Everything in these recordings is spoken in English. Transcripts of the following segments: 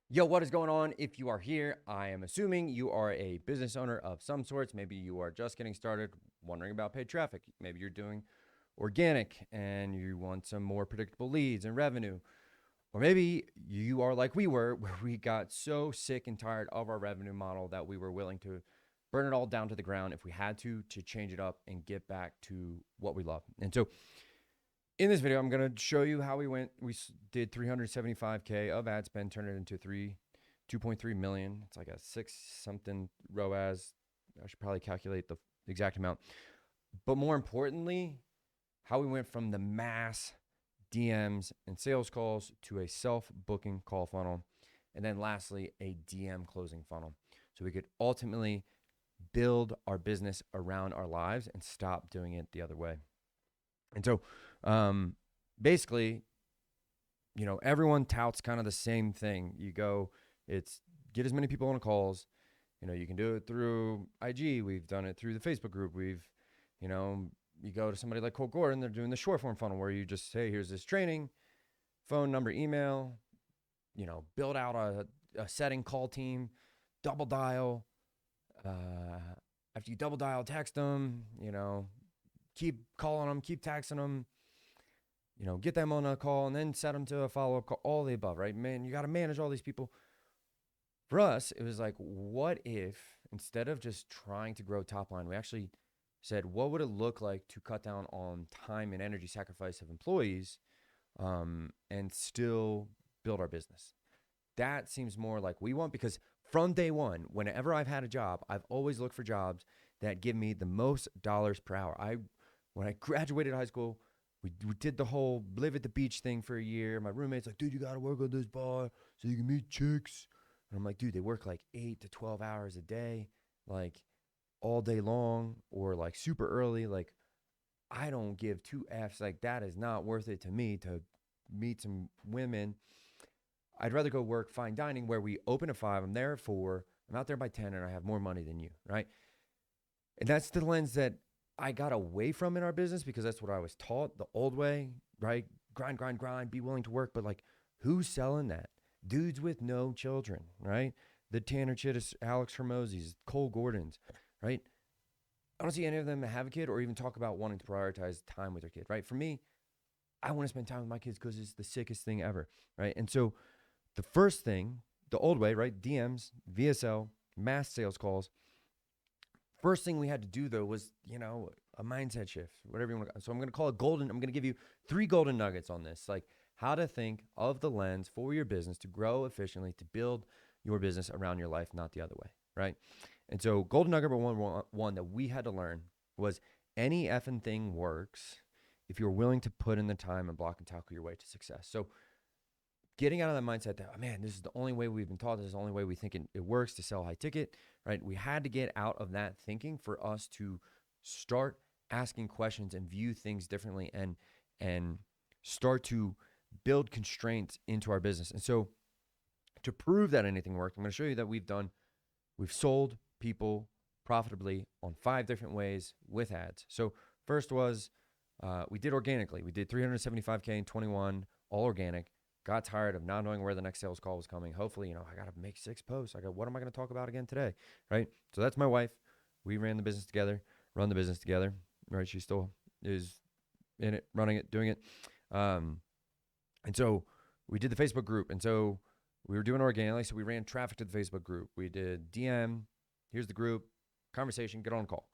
Yo, what is going on? If you are here, I am assuming you are a business owner of some sorts. Maybe you are just getting started, wondering about paid traffic. Maybe you're doing organic and you want some more predictable leads and revenue. Or maybe you are like we were, where we got so sick and tired of our revenue model that we were willing to burn it all down to the ground if we had to change it up and get back to what we love. And so in this video, I'm going to show you how we went. We did 375K of ad spend, turned it into 2.3 million. It's like a 6 something ROAS. I should probably calculate the exact amount. But more importantly, how we went from the mass DMs and sales calls to a self-booking call funnel. And then lastly, a DM closing funnel. So we could ultimately build our business around our lives and stop doing it the other way. And so basically, everyone touts kind of the same thing. It's get as many people on calls. You can do it through IG. We've done it through the Facebook group. You go to somebody like Cole Gordon, they're doing the short form funnel where you just say, here's this training, phone number, email, build out a setting call team, double dial. After you double dial, text them, keep calling them, keep texting them, get them on a call and then set them to a follow-up call, all the above, right? Man, you got to manage all these people. For us, it was like, what if instead of just trying to grow top line, we actually said, what would it look like to cut down on time and energy sacrifice of employees and still build our business? That seems more like we want, because from day one, whenever I've had a job, I've always looked for jobs that give me the most dollars per hour. When I graduated high school, we did the whole live at the beach thing for a year. My roommate's like, dude, you got to work on this bar so you can meet chicks. And I'm like, dude, they work like 8 to 12 hours a day, like all day long, or like super early. Like, I don't give two F's. Like, that is not worth it to me to meet some women. I'd rather go work fine dining where we open at 5, I'm there at 4, I'm out there by 10, and I have more money than you, right? And that's the lens that I got away from in our business, because that's what I was taught the old way, right? Grind, grind, grind, be willing to work. But like, who's selling that? Dudes with no children, right? The Tanner Chittis, Alex Hermosis, Cole Gordons, right? I don't see any of them have a kid or even talk about wanting to prioritize time with their kid, right? For me, I want to spend time with my kids because it's the sickest thing ever, right? And so the first thing, the old way, right? DMs, VSL, mass sales calls. First thing we had to do though was, a mindset shift, whatever you want to. So I'm going to call it golden. I'm going to give you 3 golden nuggets on this, like how to think of the lens for your business to grow efficiently, to build your business around your life, not the other way, right? And so golden nugget number one that we had to learn was any effing thing works if you're willing to put in the time and block and tackle your way to success. So getting out of that mindset that, oh, man, this is the only way we've been taught, this is the only way we think it works to sell high ticket, right? We had to get out of that thinking for us to start asking questions and view things differently and start to build constraints into our business. And so to prove that anything worked, I'm going to show you that we've sold people profitably on 5 different ways with ads. So first was we did organically. We did 375K in 21, all organic. Got tired of not knowing where the next sales call was coming. Hopefully, I got to make 6 posts. What am I going to talk about again today? Right. So that's my wife. We ran the business together, run the business together. Right. She still is in it, running it, doing it. And so we did the Facebook group. And so we were doing organically. So we ran traffic to the Facebook group. We did DM. Here's the group, conversation, get on call.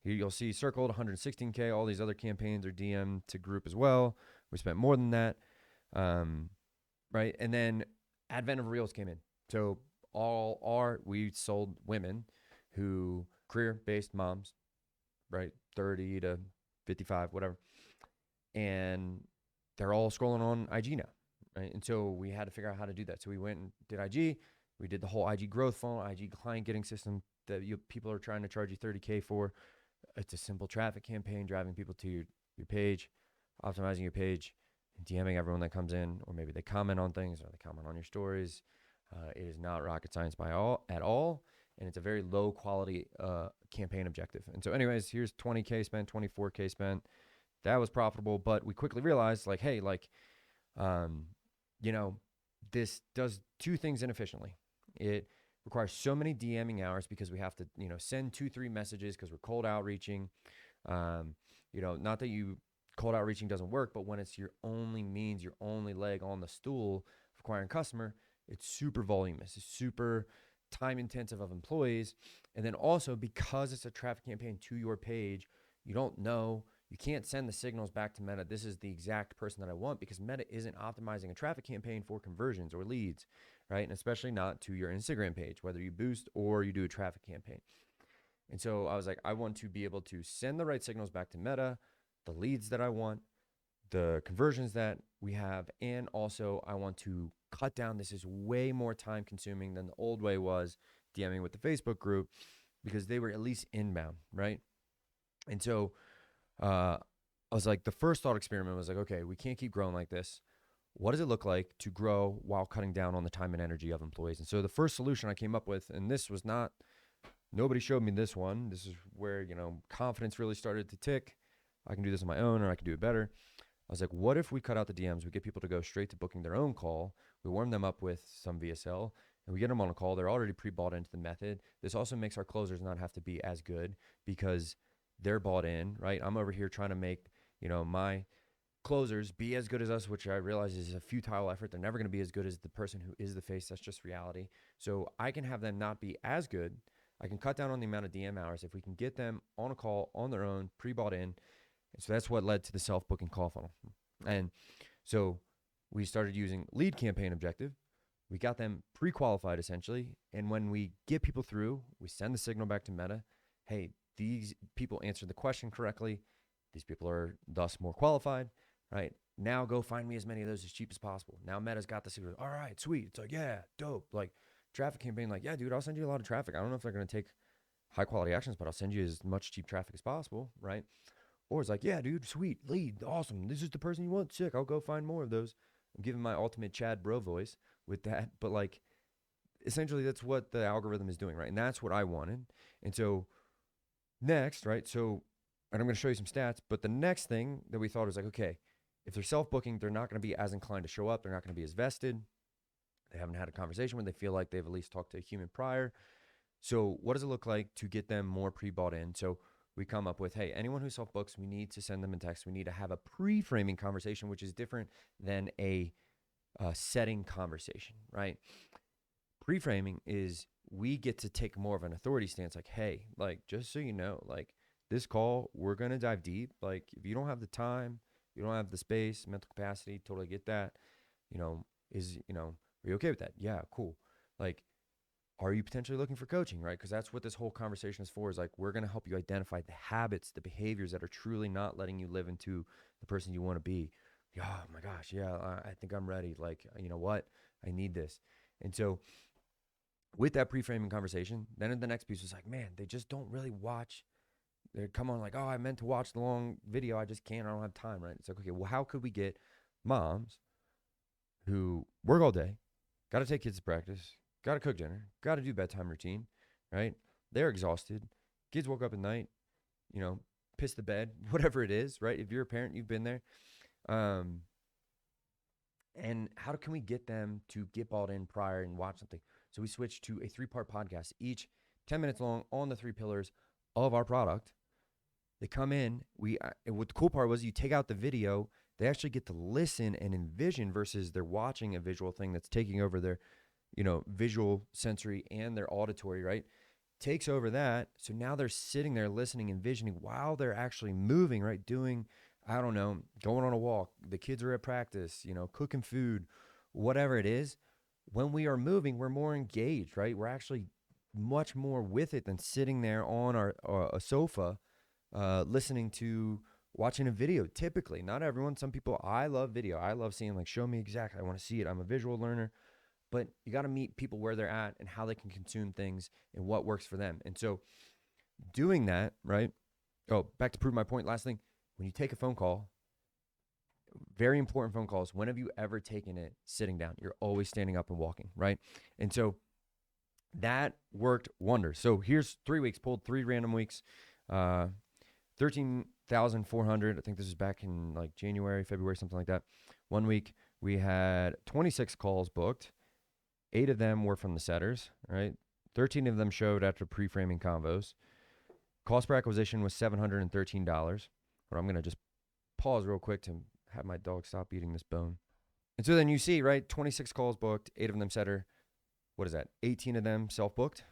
Here you'll see circled 116K. All these other campaigns are DM to group as well. We spent more than that. Right. And then advent of reels came in. So we sold women who career-based moms, right? 30 to 55, whatever. And they're all scrolling on IG now. Right. And so we had to figure out how to do that. So we went and did IG. We did the whole IG growth funnel, IG client getting system that people are trying to charge you 30K for. It's a simple traffic campaign, driving people to your page, optimizing your page, DMing everyone that comes in, or maybe they comment on things or they comment on your stories. It is not rocket science at all. And it's a very low quality campaign objective. And so anyways, here's 20K spent, 24K spent. That was profitable, but we quickly realized hey, this does two things inefficiently. It requires so many DMing hours because we have to, send 2, 3 messages because we're cold outreaching. Not that you cold outreaching doesn't work, but when it's your only means, your only leg on the stool of acquiring customer, it's super voluminous. It's super time intensive of employees. And then also because it's a traffic campaign to your page, you don't know, you can't send the signals back to Meta. This is the exact person that I want because Meta isn't optimizing a traffic campaign for conversions or leads, right? And especially not to your Instagram page, whether you boost or you do a traffic campaign. And so I was like, I want to be able to send the right signals back to Meta, the leads that I want, the conversions that we have, and also I want to cut down. This is way more time consuming than the old way was DMing with the Facebook group because they were at least inbound, right? And so I was like, the first thought experiment was like, okay, we can't keep growing like this. What does it look like to grow while cutting down on the time and energy of employees? And so the first solution I came up with, and this was not, nobody showed me this one. This is where, confidence really started to tick. I can do this on my own or I can do it better. I was like, what if we cut out the DMs? We get people to go straight to booking their own call. We warm them up with some VSL and we get them on a call. They're already pre-bought into the method. This also makes our closers not have to be as good because they're bought in, right? I'm over here trying to make, my closers be as good as us, which I realize is a futile effort. They're never going to be as good as the person who is the face. That's just reality. So I can have them not be as good. I can cut down on the amount of DM hours if we can get them on a call on their own, pre-bought in. And so that's what led to the self-booking call funnel. And so we started using lead campaign objective. We got them pre-qualified essentially. And when we get people through, we send the signal back to Meta. Hey, these people answered the question correctly. These people are thus more qualified, right? Now go find me as many of those as cheap as possible. Now Meta's got the signal. All right, sweet. It's like, yeah, dope. Like traffic campaign, like, yeah, dude, I'll send you a lot of traffic. I don't know if they're going to take high quality actions, but I'll send you as much cheap traffic as possible, right? Or it's like, yeah, dude, sweet, lead, awesome. This is the person you want, sick. I'll go find more of those. I'm giving my ultimate Chad bro voice with that. But like, essentially that's what the algorithm is doing, right? And that's what I wanted. And so next, right? So, and I'm going to show you some stats, but the next thing that we thought was like, okay, if they're self-booking, they're not going to be as inclined to show up. They're not going to be as vested. They haven't had a conversation where they feel like they've at least talked to a human prior. So what does it look like to get them more pre-bought in? So we come up with, hey, anyone who self-books, we need to send them a text. We need to have a pre-framing conversation, which is different than a setting conversation, right? Pre-framing is we get to take more of an authority stance. Like, hey, like, just so you know, like this call, we're going to dive deep. Like if you don't have the time, you don't have the space, mental capacity, totally get that, are you okay with that? Yeah, cool. Like, are you potentially looking for coaching, right? Because that's what this whole conversation is for, is like, we're going to help you identify the habits, the behaviors that are truly not letting you live into the person you want to be. Oh my gosh. Yeah. I think I'm ready. Like, you know what? I need this. And so with that pre-framing conversation, then the next piece was like, man, they just don't really watch. They come on like, oh, I meant to watch the long video. I just can't. I don't have time, right? It's like, okay, well, how could we get moms who work all day, got to take kids to practice, got to cook dinner, got to do bedtime routine, right? They're exhausted. Kids woke up at night, piss the bed, whatever it is, right? If you're a parent, you've been there. And how can we get them to get bought in prior and watch something? So we switched to a 3-part podcast, each 10 minutes long, on the 3 pillars of our product. They come in. What the cool part was, you take out the video, they actually get to listen and envision versus they're watching a visual thing that's taking over their, visual, sensory, and their auditory, right? Takes over that. So now they're sitting there listening, envisioning while they're actually moving, right? Doing, I don't know, going on a walk. The kids are at practice, cooking food, whatever it is. When we are moving, we're more engaged, right? We're actually much more with it than sitting there on a sofa, listening to, watching a video. Typically, not everyone. Some people, I love video. I love seeing, like, show me exactly. I want to see it. I'm a visual learner. But you got to meet people where they're at and how they can consume things and what works for them. And so doing that, right? Oh, back to prove my point. Last thing, when you take a phone call, very important phone calls. When have you ever taken it sitting down? You're always standing up and walking, right? And so that worked wonders. So here's 3 weeks, pulled 3 random weeks, 13,400. I think this is back in like January, February, something like that. 1 week, We had 26 calls booked. 8 of them were from the setters, right? 13 of them showed after pre-framing convos. Cost per acquisition was $713. But I'm going to just pause real quick to have my dog stop eating this bone. And so then you see, right, 26 calls booked, 8 of them setter. What is that? 18 of them self-booked.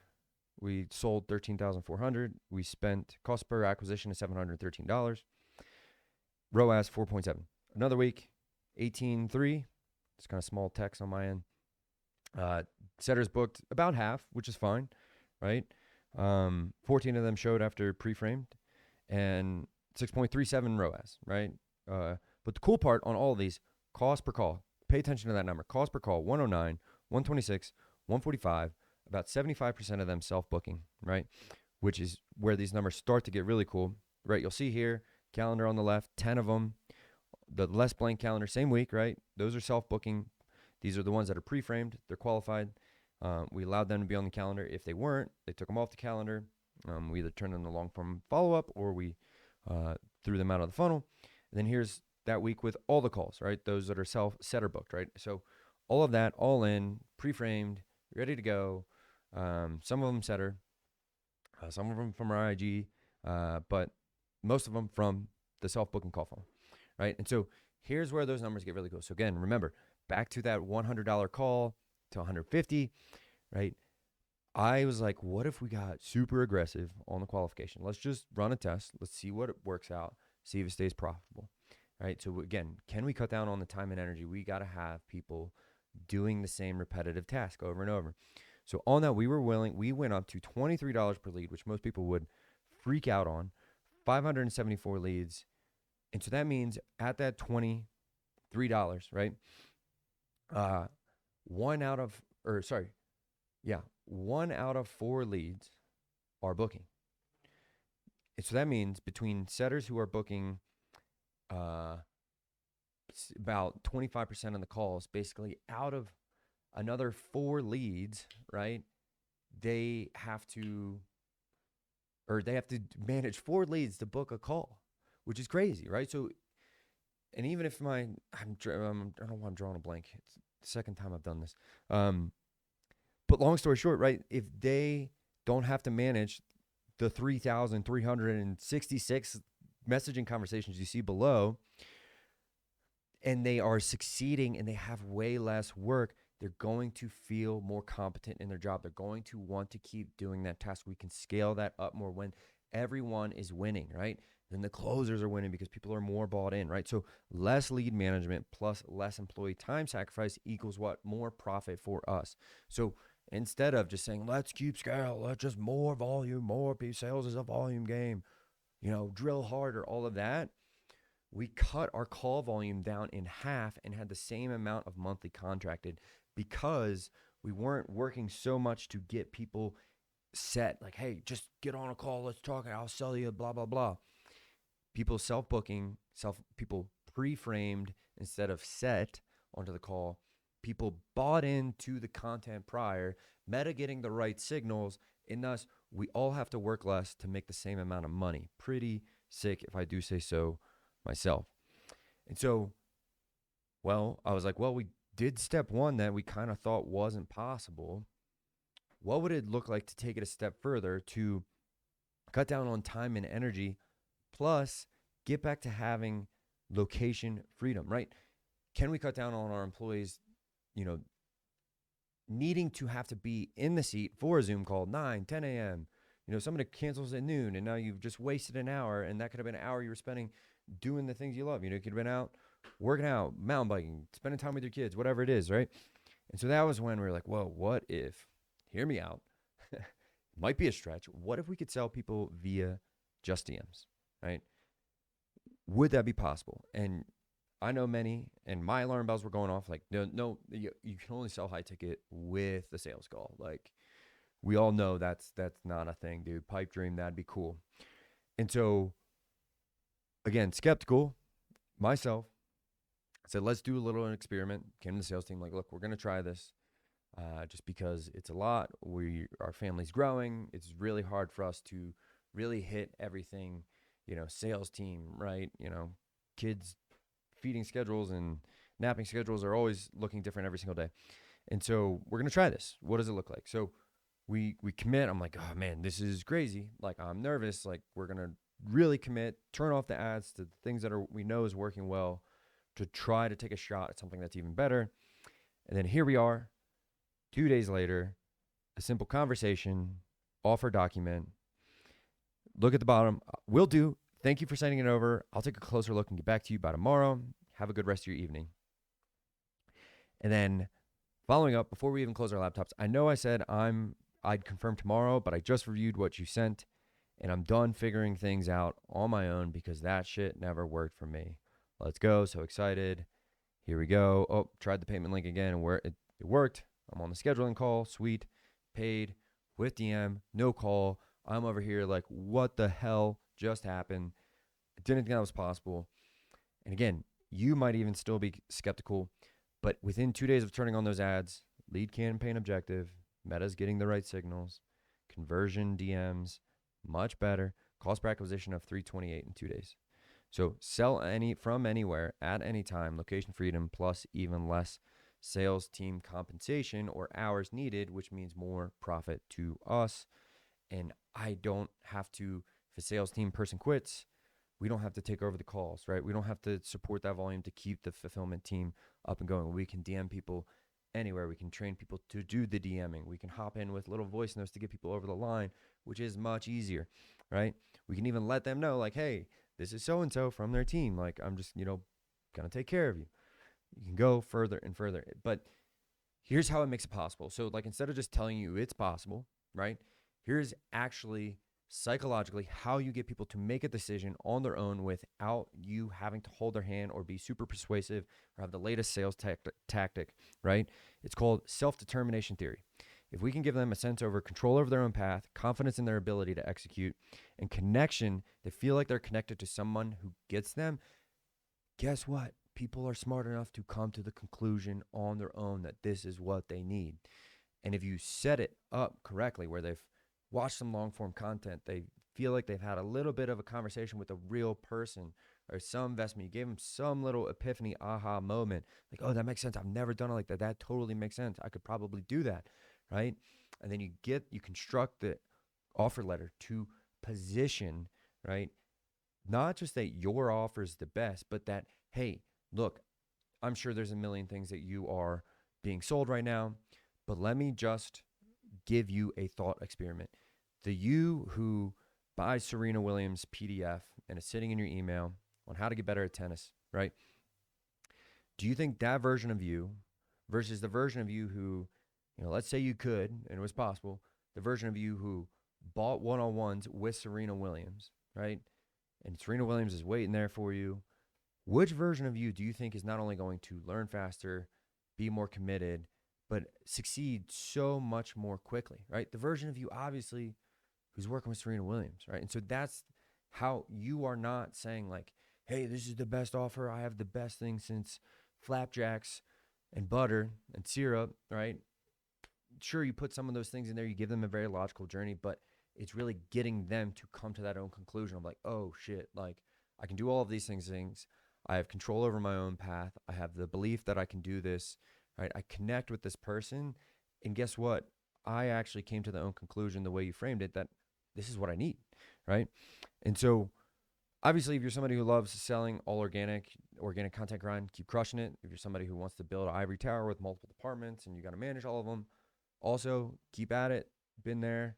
We sold 13,400. We spent cost per acquisition of $713. ROAS 4.7. Another week, 18.3. It's kind of small text on my end. Setters booked about half, which is fine, right? 14 of them showed after pre-framed, and 6.37 ROAS, right? But the cool part on all of these, cost per call, pay attention to that number. Cost per call, 109, 126, 145, about 75% of them self-booking, right? Which is where these numbers start to get really cool, right? You'll see here, calendar on the left, 10 of them. The less blank calendar, same week, right? Those are self-booking. These are the ones that are pre-framed. They're qualified. We allowed them to be on the calendar. If they weren't, they took them off the calendar. We either turned them to long-form follow-up or we threw them out of the funnel. And then here's that week with all the calls, right? Those that are setter booked, right? So all of that, all in, pre-framed, ready to go. Some of them setter, some of them from our IG, but most of them from the self-booking call funnel, right? And so here's where those numbers get really cool. So again, remember, back to that $100 call to 150, right? I was like, what if we got super aggressive on the qualification? Let's just run a test. Let's see what it works out, see if it stays profitable, right? So again, can we cut down on the time and energy? We got to have people doing the same repetitive task over and over. So on that, we went up to $23 per lead, which most people would freak out on, 574 leads. And so that means at that $23, right? One out of 4 leads are booking. And so that means between setters who are booking about 25% of the calls, basically out of another 4 leads, right? They have to manage 4 leads to book a call, which is crazy, right? So, and even if I don't know why I'm drawing a blank. It's the second time I've done this. But long story short, right? If they don't have to manage the 3,366 messaging conversations you see below, and they are succeeding and they have way less work, they're going to feel more competent in their job. They're going to want to keep doing that task. We can scale that up more when everyone is winning, right? Then the closers are winning because people are more bought in, right? So less lead management plus less employee time sacrifice equals what? More profit for us. So instead of just saying, let's keep scale, let's just more volume, more people, sales is a volume game, drill harder, all of that. We cut our call volume down in half and had the same amount of monthly contracted because we weren't working so much to get people set. Like, hey, just get on a call, let's talk, I'll sell you, blah, blah, blah. People self-booking, people pre-framed instead of set onto the call. People bought into the content prior, meta getting the right signals, and thus we all have to work less to make the same amount of money. Pretty sick, if I do say so myself. And so, I was like, we did step 1 that we kind of thought wasn't possible. What would it look like to take it a step further to cut down on time and energy, plus get back to having location freedom, right? Can we cut down on our employees, needing to have to be in the seat for a Zoom call 9, 10 a.m.? Somebody cancels at noon and now you've just wasted an hour, and that could have been an hour you were spending doing the things you love. You could have been out working out, mountain biking, spending time with your kids, whatever it is, right? And so that was when we were like, whoa, what if, hear me out, might be a stretch, what if we could sell people via just DMs, right? Would that be possible? And I know many, and my alarm bells were going off like, no, you can only sell high ticket with the sales call. Like, we all know that's not a thing, dude. Pipe dream, that'd be cool. And so, again, skeptical myself, I said, let's do a little experiment. Came to the sales team, like, look, we're going to try this just because it's a lot. Our family's growing. It's really hard for us to really hit everything, sales team, right? Kids feeding schedules and napping schedules are always looking different every single day. And so we're going to try this. What does it look like? So we commit. I'm like, oh man, this is crazy. Like, I'm nervous. Like, we're going to really commit, turn off the ads to the things that we know is working well, to try to take a shot at something that's even better. And then here we are, 2 days later, a simple conversation, offer document. Look at the bottom. Will do. Thank you for sending it over. I'll take a closer look and get back to you by tomorrow. Have a good rest of your evening. And then following up, before we even close our laptops, I know I said I'd confirm tomorrow, but I just reviewed what you sent, and I'm done figuring things out on my own because that shit never worked for me. Let's go. So excited. Here we go. Oh, tried the payment link again, and it worked. I'm on the scheduling call. Sweet. Paid with DM. No call. I'm over here like, what the hell just happened? I didn't think that was possible. And again, you might even still be skeptical, but within 2 days of turning on those ads, lead campaign objective, Meta's getting the right signals, conversion DMs, much better, cost per acquisition of 328 in 2 days. So sell from anywhere at any time, location freedom plus even less sales team compensation or hours needed, which means more profit to us. And I don't have to, if a sales team person quits, we don't have to take over the calls, right? We don't have to support that volume to keep the fulfillment team up and going. We can DM people anywhere. We can train people to do the DMing. We can hop in with little voice notes to get people over the line, which is much easier, right? We can even let them know, like, hey, this is so-and-so from their team. Like, I'm just, going to take care of you. You can go further and further. But here's how it makes it possible. So, like, instead of just telling you it's possible, right? Here's actually psychologically how you get people to make a decision on their own without you having to hold their hand or be super persuasive or have the latest sales tactic, right? It's called self-determination theory. If we can give them a sense over control over their own path, confidence in their ability to execute, and connection, they feel like they're connected to someone who gets them, guess what? People are smart enough to come to the conclusion on their own that this is what they need. And if you set it up correctly, where they've watched some long form content, they feel like they've had a little bit of a conversation with a real person or some investment, you gave them some little epiphany, aha moment, like, oh, that makes sense. I've never done it like that. That totally makes sense. I could probably do that, right? And then you construct the offer letter to position, right? Not just that your offer is the best, but that, hey, look, I'm sure there's a million things that you are being sold right now, but let me just give you a thought experiment. The you who buys Serena Williams PDF and is sitting in your email on how to get better at tennis, right? Do you think that version of you versus the version of you who, let's say you could, and it was possible, the version of you who bought one-on-ones with Serena Williams, right? And Serena Williams is waiting there for you. Which version of you do you think is not only going to learn faster, be more committed, but succeed so much more quickly, right? The version of you, obviously, who's working with Serena Williams, right? And so that's how you are not saying like, hey, this is the best offer. I have the best thing since flapjacks and butter and syrup, right? Sure, you put some of those things in there. You give them a very logical journey, but it's really getting them to come to that own conclusion of like, oh, shit, like I can do all of these things. I have control over my own path. I have the belief that I can do this, right? I connect with this person, and guess what? I actually came to the own conclusion the way you framed it that this is what I need, right? And so obviously if you're somebody who loves selling all organic content grind, keep crushing it. If you're somebody who wants to build an ivory tower with multiple departments and you got to manage all of them, also keep at it. Been there.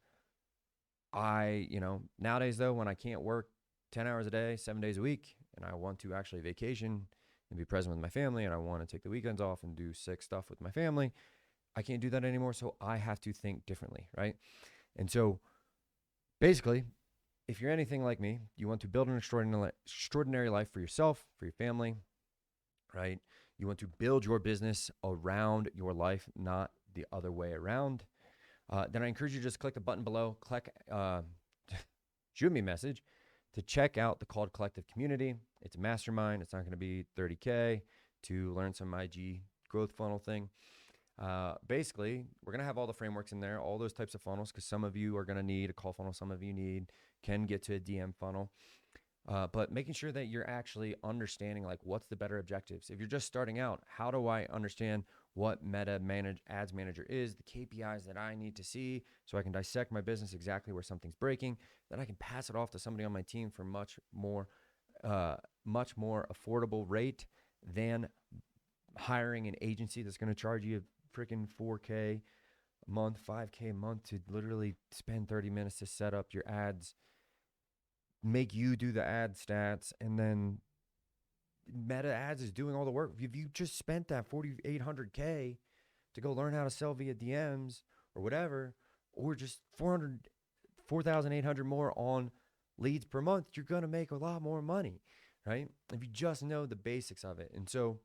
Nowadays though, when I can't work 10 hours a day, 7 days a week, and I want to actually vacation and be present with my family, and I want to take the weekends off and do sick stuff with my family, I can't do that anymore. So I have to think differently, right? And so basically, if you're anything like me, you want to build an extraordinary life for yourself, for your family, right? You want to build your business around your life, not the other way around. Then I encourage you to just click the button below, shoot me a message to check out the Called Collective community. It's a mastermind. It's not going to be $30K to learn some IG growth funnel thing. Basically, we're going to have all the frameworks in there, all those types of funnels, because some of you are going to need a call funnel. Some of you can get to a DM funnel. But making sure that you're actually understanding like what's the better objectives. If you're just starting out, how do I understand what ads manager is, the KPIs that I need to see so I can dissect my business exactly where something's breaking, then I can pass it off to somebody on my team for much more affordable rate than hiring an agency that's going to charge you freaking 4K a month, 5K a month to literally spend 30 minutes to set up your ads, make you do the ad stats, and then Meta Ads is doing all the work. If you just spent that 4,800K to go learn how to sell via DMs or whatever, or just 4,800 more on leads per month, you're going to make a lot more money, right? If you just know the basics of it. And so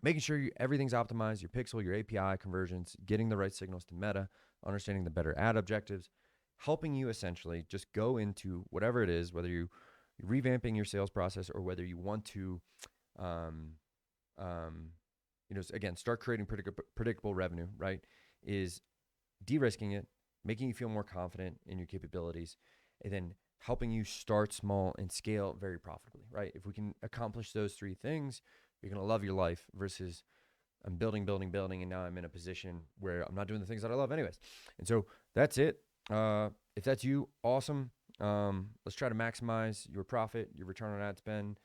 making sure everything's optimized, your pixel, your API conversions, getting the right signals to Meta, understanding the better ad objectives, helping you essentially just go into whatever it is, whether you're revamping your sales process or whether you want to, again, start creating predictable revenue, right? Is de-risking it, making you feel more confident in your capabilities, and then helping you start small and scale very profitably, right? If we can accomplish those three things, you're going to love your life versus I'm building, and now I'm in a position where I'm not doing the things that I love anyways. And so that's it. If that's you, awesome. Let's try to maximize your profit, your return on ad spend,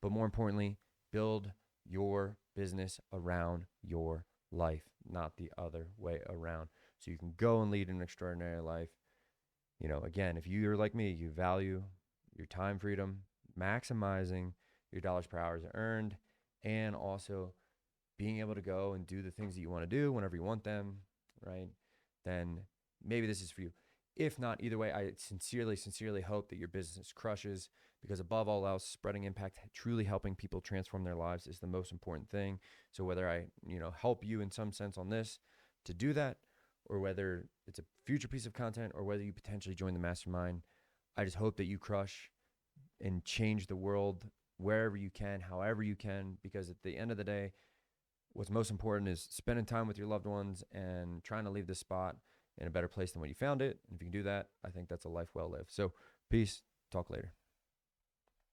but more importantly, build your business around your life, not the other way around. So you can go and lead an extraordinary life. Again, if you're like me, you value your time freedom, maximizing your dollars per hour earned, and also being able to go and do the things that you want to do whenever you want them, right? Then maybe this is for you. If not, either way, I sincerely hope that your business crushes, because above all else, spreading impact, truly helping people transform their lives is the most important thing. So whether I, help you in some sense on this to do that, or whether it's a future piece of content, or whether you potentially join the mastermind, I just hope that you crush and change the world wherever you can, however you can, because at the end of the day, what's most important is spending time with your loved ones and trying to leave this spot in a better place than when you found it. And if you can do that, I think that's a life well lived. So peace. Talk later.